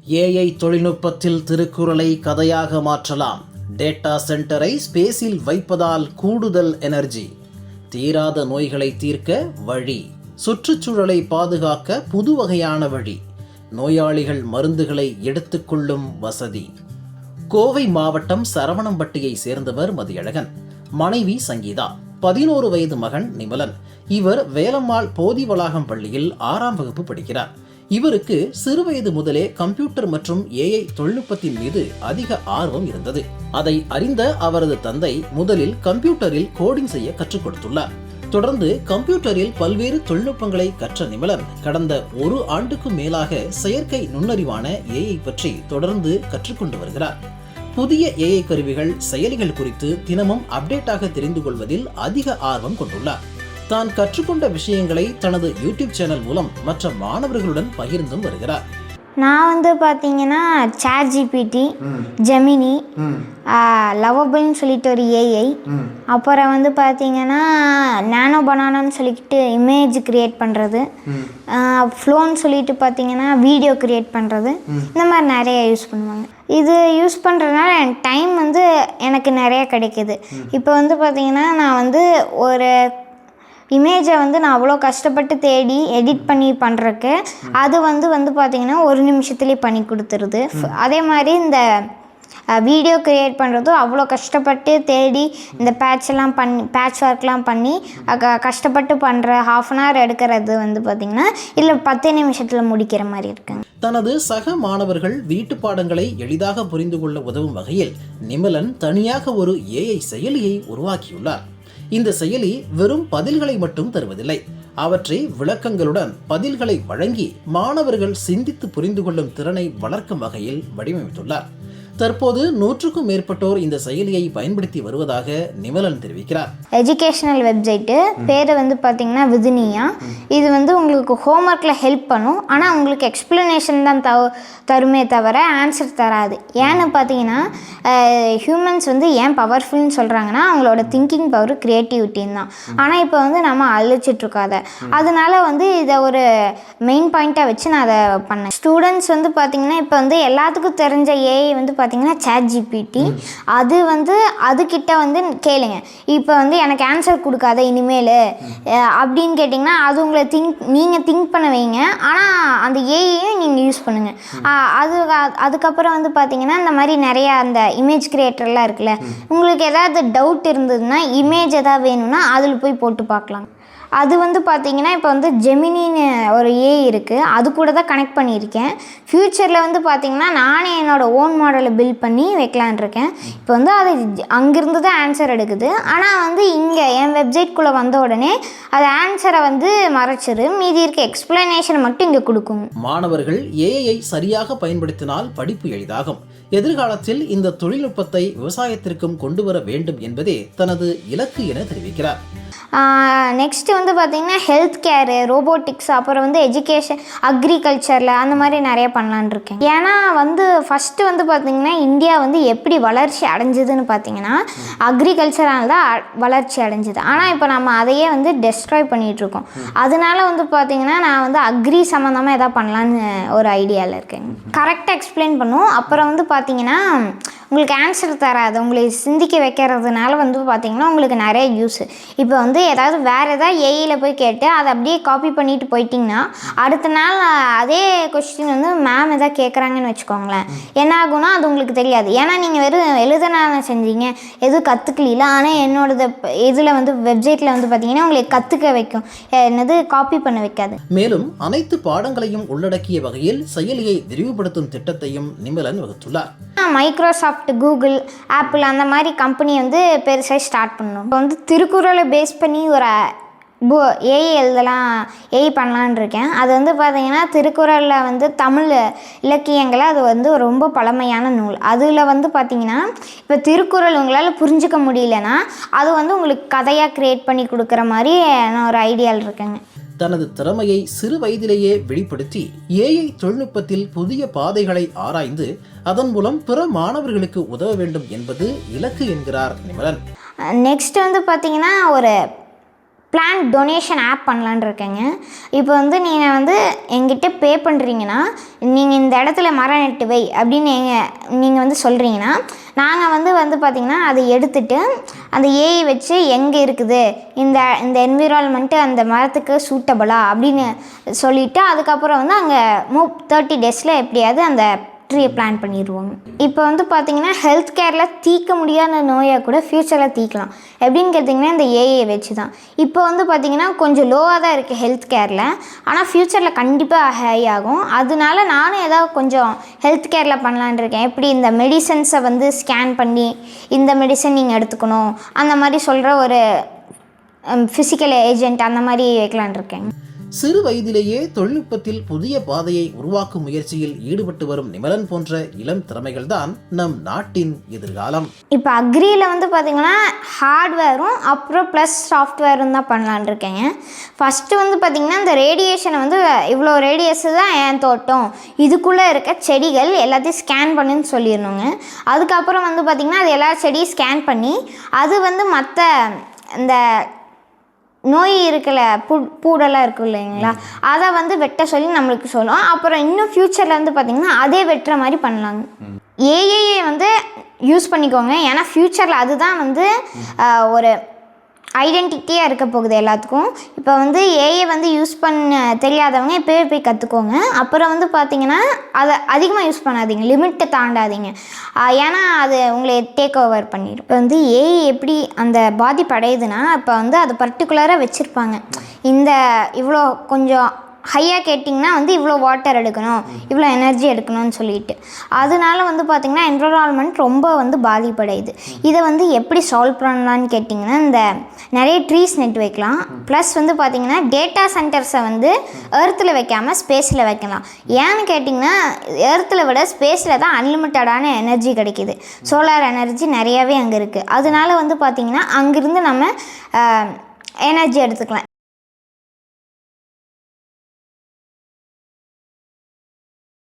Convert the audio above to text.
AI தொழில்நுட்பத்தில் திருக்குறளை கதையாக மாற்றலாம். டேட்டா சென்டரை ஸ்பேஸில் வைப்பதால் கூடுதல் எனர்ஜி. தீராத நோய்களை தீர்க்க வழி. சுற்றுச்சூழலை பாதுகாக்க புது வகையான வழி. நோயாளிகள் மருந்துகளை எடுத்துக்கொள்ளும் வசதி. கோவை மாவட்டம் சரவணம்பட்டியை சேர்ந்தவர் மதியழகன். மனைவி சங்கீதா. 11 வயது மகன் நிமலன். இவர் வேலம்மாள் போதி வளாகம் பள்ளியில் 6ஆம் வகுப்பு படிக்கிறார். இவருக்கு சிறுவயது முதலே கம்ப்யூட்டர் மற்றும் ஏஐ தொழில்நுட்பத்தின் மீது அதிக ஆர்வம் இருந்தது. அதை அறிந்த அவரது தந்தை முதலில் கம்ப்யூட்டரில் கோடிங் செய்ய கற்றுக் கொடுத்துள்ளார். தொடர்ந்து கம்ப்யூட்டரில் பல்வேறு தொழில்நுட்பங்களை கற்ற நிமலன் கடந்த 1 ஆண்டுக்கும் மேலாக செயற்கை நுண்ணறிவான ஏஐ பற்றி தொடர்ந்து கற்றுக்கொண்டு வருகிறார். புதிய ஏஐ கருவிகள், செயலிகள் குறித்து தினமும் அப்டேட்டாக தெரிந்து கொள்வதில் அதிக ஆர்வம் கொண்டுள்ளார். தான் கற்றுக்கொண்ட விஷயங்களை தனது யூடியூப் சேனல் மூலம் மற்ற மாணவர்களுடன் பகிர்ந்தும் வருகிறார். நான் பார்த்தீங்கன்னா ChatGPT, ஜெமினி, லவபிள்னு சொல்லிட்டு ஒரு ஏஐ, அப்புறம் பார்த்தீங்கன்னா நானோ பனானான்னு சொல்லிட்டு இமேஜ் க்ரியேட் பண்ணுறது, ஃப்ளோன்னு சொல்லிட்டு பார்த்தீங்கன்னா வீடியோ க்ரியேட் பண்ணுறது, இந்த மாதிரி நிறைய யூஸ் பண்ணுவாங்க. இது யூஸ் பண்ணுறதுனால என் டைம் எனக்கு நிறைய கிடைக்கிது. இப்போ பார்த்தீங்கன்னா நான் ஒரு இமேஜை நான் அவ்வளோ கஷ்டப்பட்டு தேடி எடிட் பண்ணி பண்ணுறக்கு அது பார்த்திங்கன்னா 1 நிமிஷத்துலேயே பண்ணி கொடுத்துருது. அதே மாதிரி இந்த வீடியோ க்ரியேட் பண்ணுறதும் அவ்வளோ கஷ்டப்பட்டு தேடி இந்த பேட்ச் ஒர்க்லாம் பண்ணி கஷ்டப்பட்டு பண்ணுற 1/2 hour எடுக்கிறது பார்த்திங்கன்னா இல்லை 10 நிமிஷத்தில் முடிக்கிற மாதிரி இருக்குங்க. தனது சக மாணவர்கள் வீட்டு பாடங்களை எளிதாக புரிந்து கொள்ள உதவும் வகையில் நிமலன் தனியாக ஒரு ஏஐ செயலியை உருவாக்கியுள்ளார். இந்த செயலி வெறும் பதில்களை மட்டும் தருவதில்லை, அவற்றை விளக்கங்களுடன் பதில்களை வழங்கி மாணவர்கள் சிந்தித்து புரிந்து கொள்ளும் திறனை வளர்க்கும் வகையில் வடிவமைத்துள்ளார். தற்போது 100க்கும் மேற்பட்டோர் இந்த செயலியை பயன்படுத்தி வருவதாக நிமலன் தெரிவிக்கிறார். எஜுகேஷனல் வெப்சைட்டு பேர் பார்த்தீங்கன்னா விதினியா. இது உங்களுக்கு ஹோம்ஒர்க்கில் ஹெல்ப் பண்ணும். ஆனால் உங்களுக்கு எக்ஸ்பிளனேஷன் தான் தருமே தவிர ஆன்சர் தராது. ஏன்னு பார்த்தீங்கன்னா ஹியூமன்ஸ் ஏன் பவர்ஃபுல்னு சொல்கிறாங்கன்னா அவங்களோட திங்கிங் பவர், க்ரியேட்டிவிட்டின்னு தான். ஆனால் இப்போ நம்ம அழிச்சிட்ருக்காத, அதனால இதை ஒரு மெயின் பாயிண்ட்டாக வச்சு நான் அதை பண்ணேன். ஸ்டூடெண்ட்ஸ் பார்த்தீங்கன்னா இப்போ எல்லாத்துக்கும் தெரிஞ்ச ஏஐ பார்த்தீங்கன்னா ChatGPT. அது அதுக்கிட்ட கேளுங்க, இப்போ எனக்கு ஆன்சர் கொடுக்காத இனிமேல் அப்படின்னு கேட்டிங்கன்னா அது உங்களை நீங்கள் திங்க் பண்ண வைங்க. ஆனால் அந்த ஏஐயும் நீங்கள் யூஸ் பண்ணுங்கள். அதுக்கப்புறம் பார்த்தீங்கன்னா இந்த மாதிரி நிறையா அந்த இமேஜ் கிரியேட்டர்லாம் இருக்குல்ல, உங்களுக்கு ஏதாவது டவுட் இருந்ததுன்னா இமேஜ் எதாவது வேணும்னா அதில் போய் போட்டு பார்க்கலாம். அது பார்த்தீங்கன்னா இப்போ ஜெமினின்னு ஒரு ஏஐ இருக்குது, அது கூட தான் கனெக்ட் பண்ணியிருக்கேன். ஃப்யூச்சரில் பார்த்தீங்கன்னா நானே என்னோடய ஓன் மாடலை பில்ட் பண்ணி வைக்கலான் இருக்கேன். இப்போ அது அங்கேருந்து தான் ஆன்சர் எடுக்குது. ஆனால் இங்கே என் வெப்சைட்குள்ளே வந்த உடனே அது ஆன்சரை மறைச்சிரு, மீதி இருக்க எக்ஸ்பிளனேஷன் மட்டும் இங்கே கொடுக்கும். மாணவர்கள் ஏஐயை சரியாக பயன்படுத்தினால் படிப்பு எளிதாகும். எதிர்காலத்தில் இந்த தொழில்நுட்பத்தை விவசாயத்திற்கும் கொண்டு வர வேண்டும் என்பதே தனது இலக்கு என தெரிவிக்கிறார். நெக்ஸ்ட்டு பார்த்திங்கன்னா ஹெல்த் கேரு, ரோபோட்டிக்ஸ், அப்புறம் எஜுகேஷன், அக்ரிகல்ச்சரில் அந்த மாதிரி நிறைய பண்ணலான் இருக்கேன். ஏன்னா ஃபஸ்ட்டு பார்த்திங்கன்னா இந்தியா எப்படி வளர்ச்சி அடைஞ்சதுன்னு பார்த்திங்கன்னா அக்ரிகல்ச்சரால் தான் வளர்ச்சி அடைஞ்சிது. ஆனால் இப்போ நம்ம அதையே டெஸ்ட்ராய் பண்ணிகிட்ருக்கோம். அதனால பார்த்திங்கன்னா நான் அக்ரி சம்மந்தமாக எதாவது பண்ணலான்னு ஒரு ஐடியாவில் இருக்கேன். கரெக்டாக எக்ஸ்பிளைன் பண்ணும். அப்புறம் பார்த்திங்கன்னா உங்களுக்கு ஆன்சர் தராது, உங்களை சிந்திக்க வைக்கிறதுனால பார்த்திங்கன்னா உங்களுக்கு நிறைய யூஸ். இப்போ ஏதாவது வேறு ஏதாவது ஏஐயில் போய் கேட்டு அதை அப்படியே காப்பி பண்ணிட்டு போயிட்டிங்கன்னா அடுத்த நாள் அதே கொஸ்டின் மேம் எதாவது கேட்குறாங்கன்னு வச்சுக்கோங்களேன், என்ன ஆகும்னா அது உங்களுக்கு தெரியாது. ஏன்னா நீங்கள் வெறும் எழுதனால செஞ்சீங்க, எதுவும் கற்றுக்கல. ஆனால் என்னோடது இதில் வெப்சைட்டில் பார்த்திங்கன்னா உங்களை கற்றுக்க வைக்கும், என்னது காப்பி பண்ண வைக்காது. மேலும் அனைத்து பாடங்களையும் உள்ளடக்கிய வகையில் செயலியை விரிவுபடுத்தும் திட்டத்தையும் நிமலன் வகுத்துள்ளார். மைக்ரோசாஃப்ட், கூகுள், ஆப்பிள் அந்த மாதிரி கம்பெனி பெருசாக ஸ்டார்ட் பண்ணணும். இப்போ திருக்குறளை பேஸ் பண்ணி ஒரு ஏஐ எழுதலாம், ஏஐ பண்ணலான் இருக்கேன். அது பார்த்திங்கன்னா திருக்குறளில் தமிழ் இலக்கியங்களை அது ரொம்ப பழமையான நூல். அதில் பார்த்திங்கன்னா இப்போ திருக்குறள் உங்களால் புரிஞ்சிக்க முடியலன்னா அது உங்களுக்கு கதையாக க்ரியேட் பண்ணி கொடுக்குற மாதிரி நான் ஒரு ஐடியாவில் இருக்கேங்க. தனது திறமையை சிறு வயதிலேயே வெளிப்படுத்தி ஏஐ தொழில்நுட்பத்தில் புதிய பாதைகளை ஆராய்ந்து அதன் மூலம் பிற மாணவர்களுக்கு உதவ வேண்டும் என்பது இலக்கு என்கிறார் நிமலன். நெக்ஸ்ட் பார்த்திங்கன்னா ஒரு பிளான்ட் டொனேஷன் ஆப் பண்ணலான்னு இருக்கேங்க. இப்போ வந்து நீங்கள் வந்து எங்கிட்ட பே பண்ணுறீங்கன்னா, நீங்கள் இந்த இடத்துல மரம் நட்டு வை அப்படின்னு நீங்கள் வந்து சொல்கிறீங்கன்னா, நாங்கள் வந்து பார்த்திங்கன்னா அதை எடுத்துகிட்டு அந்த ஏஐ வச்சு எங்கே இருக்குது இந்த என்விரான்மெண்ட்டு அந்த மரத்துக்கு சூட்டபுளா அப்படின்னு சொல்லிவிட்டு அதுக்கப்புறம் வந்து அங்கே 30 டேஸில் எப்படியாவது அந்த ட்ரீயை பிளான் பண்ணிடுவாங்க. இப்போ வந்து பார்த்திங்கன்னா ஹெல்த் கேரில் தீர்க்க முடியாத நோயை கூட ஃப்யூச்சரில் தீர்க்கலாம். எப்படின்னு கேட்டிங்கன்னா இந்த ஏஐ வச்சு தான். இப்போ வந்து பார்த்திங்கன்னா கொஞ்சம் லோவாக தான் இருக்குது ஹெல்த் கேரில், ஆனால் ஃப்யூச்சரில் கண்டிப்பாக ஹை ஆகும். அதனால நானும் ஏதாவது கொஞ்சம் ஹெல்த் கேரில் பண்ணலான்னு இருக்கேன். எப்படி இந்த மெடிசன்ஸை வந்து ஸ்கேன் பண்ணி இந்த மெடிசன் நீங்கள் எடுத்துக்கணும் அந்த மாதிரி சொல்கிற ஒரு ஃபிசிக்கல் ஏஜென்ட் அந்த மாதிரி வைக்கலான் இருக்கேன். சிறு வயதிலேயே தொழில்நுட்பத்தில் புதிய பாதையை உருவாக்கும் முயற்சியில் ஈடுபட்டு வரும் நிமலன் போன்ற இளம் திறமைகள் தான் நம் நாட்டின் எதிர்காலம். இப்போ அக்ரியில் வந்து பார்த்திங்கன்னா ஹார்ட்வேரும் அப்புறம் ப்ளஸ் சாஃப்ட்வேரும் தான் பண்ணலான் இருக்கேங்க. ஃபஸ்ட்டு வந்து பார்த்திங்கன்னா இந்த ரேடியேஷனை வந்து இவ்வளோ ரேடியஸு தான் என் தோட்டம், இதுக்குள்ளே இருக்க செடிகள் எல்லாத்தையும் ஸ்கேன் பண்ணுன்னு சொல்லிடணுங்க. அதுக்கப்புறம் வந்து பார்த்திங்கன்னா அது எல்லா செடியும் ஸ்கேன் பண்ணி அது வந்து மற்ற இந்த நோய் இருக்கல பூடெல்லாம் இருக்கும் இல்லைங்களா, அதை வந்து வெட்ட சொல்லி நம்மளுக்கு சொல்லும். அப்புறம் இன்னும் ஃப்யூச்சரில் வந்து பார்த்திங்கன்னா அதே வெட்டுற மாதிரி பண்ணலாங்க. ஏஐயை வந்து யூஸ் பண்ணிக்கோங்க, ஏன்னா ஃப்யூச்சரில் அதுதான் வந்து ஒரு ஐடென்டிட்டியாக இருக்க போகுது எல்லாத்துக்கும். இப்போ வந்து ஏஐ வந்து யூஸ் பண்ண தெரியாதவங்க இப்போவே போய் கற்றுக்கோங்க. அப்புறம் வந்து பார்த்திங்கன்னா அதை அதிகமாக யூஸ் பண்ணாதீங்க, லிமிட்டை தாண்டாதீங்க, ஏன்னா அது உங்களை டேக் ஓவர் பண்ணிடும். இப்போ வந்து ஏஐ எப்படி அந்த பாதிப்பு அடையுதுன்னா, இப்போ வந்து அதை பர்டிகுலராக வச்சுருப்பாங்க. இந்த இவ்வளோ கொஞ்சம் ஹையாக கேட்டிங்கன்னா வந்து இவ்வளோ வாட்டர் எடுக்கணும், இவ்வளோ எனர்ஜி எடுக்கணும்னு சொல்லிட்டு அதனால வந்து பார்த்திங்கன்னா என்விரான்மெண்ட் ரொம்ப வந்து பாதிப்படையுது. இதை வந்து எப்படி சால்வ் பண்ணலான்னு கேட்டிங்கன்னா இந்த நிறைய ட்ரீஸ் நெட் வைக்கலாம். ப்ளஸ் வந்து பார்த்திங்கன்னா டேட்டா சென்டர்ஸை வந்து எர்த்தில் வைக்காமல் ஸ்பேஸில் வைக்கலாம். ஏன்னு கேட்டிங்கன்னா எர்த்தில் விட ஸ்பேஸில் தான் அன்லிமிட்டடான எனர்ஜி கிடைக்கிது. சோலார் எனர்ஜி நிறையாவே அங்கே இருக்குது. அதனால வந்து பார்த்திங்கன்னா அங்கேருந்து நம்ம எனர்ஜி எடுத்துக்கலாம்.